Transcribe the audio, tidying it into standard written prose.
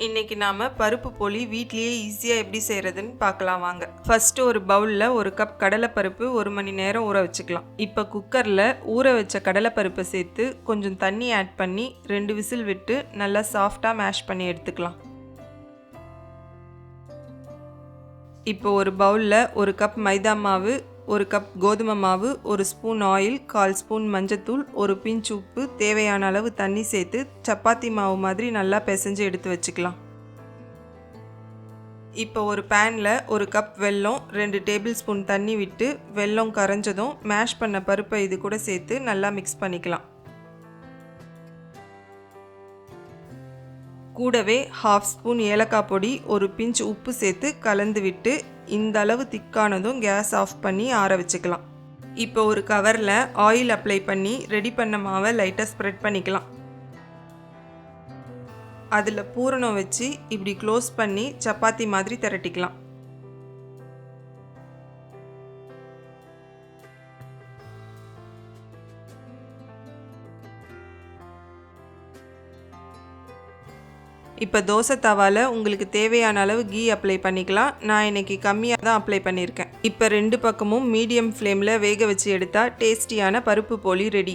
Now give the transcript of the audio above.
இன்னைக்கு நாம பருப்பு போலி வீட்லயே ஈஸியா எப்படி செய்யறதுன்னு பார்க்கலாம் வாங்க. ஃபர்ஸ்ட் ஒரு பவுல்ல ஒரு கப் கடலைப்பருப்பு 1 மணி நேரம் ஊற வச்சுக்கலாம். இப்போ குக்கர்ல ஊற வச்ச கடலைப்பருப்பை சேர்த்து கொஞ்சம் தண்ணி ஆட் பண்ணி 2 விசில் விட்டு நல்லா சாஃப்டா மேஷ் பண்ணி எடுத்துக்கலாம். இப்போ ஒரு பவுல்ல ஒரு கப் மைதா மாவு, ஒரு கப் கோதுமை மாவு, 1 ஸ்பூன் ஆயில், 1/4 ஸ்பூன் மஞ்சத்தூள், ஒரு பிஞ்ச் உப்பு, தேவையான அளவு தண்ணி சேர்த்து சப்பாத்தி மாவு மாதிரி நல்லா பிசைஞ்சு எடுத்து வச்சுக்கலாம். இப்போ ஒரு பேனில் ஒரு கப் வெல்லம், 2 டேபிள் ஸ்பூன் தண்ணி விட்டு வெல்லம் கரைஞ்சதும் மேஷ் பண்ண பருப்பை இது கூட சேர்த்து நல்லா மிக்ஸ் பண்ணிக்கலாம். கூடவே 1/2 ஸ்பூன் ஏலக்காய் பொடி, ஒரு பிஞ்ச் உப்பு சேர்த்து கலந்து விட்டு இந்த அளவு திக்கானதும் கேஸ் ஆஃப் பண்ணி ஆற வச்சுக்கலாம். இப்போ ஒரு கவரில் ஆயில் அப்ளை பண்ணி ரெடி பண்ண மாவை லைட்டாக ஸ்ப்ரெட் பண்ணிக்கலாம். அதில் பூரணம் வச்சு இப்படி க்ளோஸ் பண்ணி சப்பாத்தி மாதிரி திரட்டிக்கலாம். இப்போ தோசை தவால உங்களுக்கு தேவையான அளவு கீ அப்ளை பண்ணிக்கலாம். நான் இன்னைக்கு கம்மியாக தான் அப்ளை பண்ணியிருக்கேன். இப்போ 2 பக்கமும் மீடியம் ஃப்ளேமில் வேக வச்சு எடுத்தால் டேஸ்டியான பருப்பு போலி ரெடி.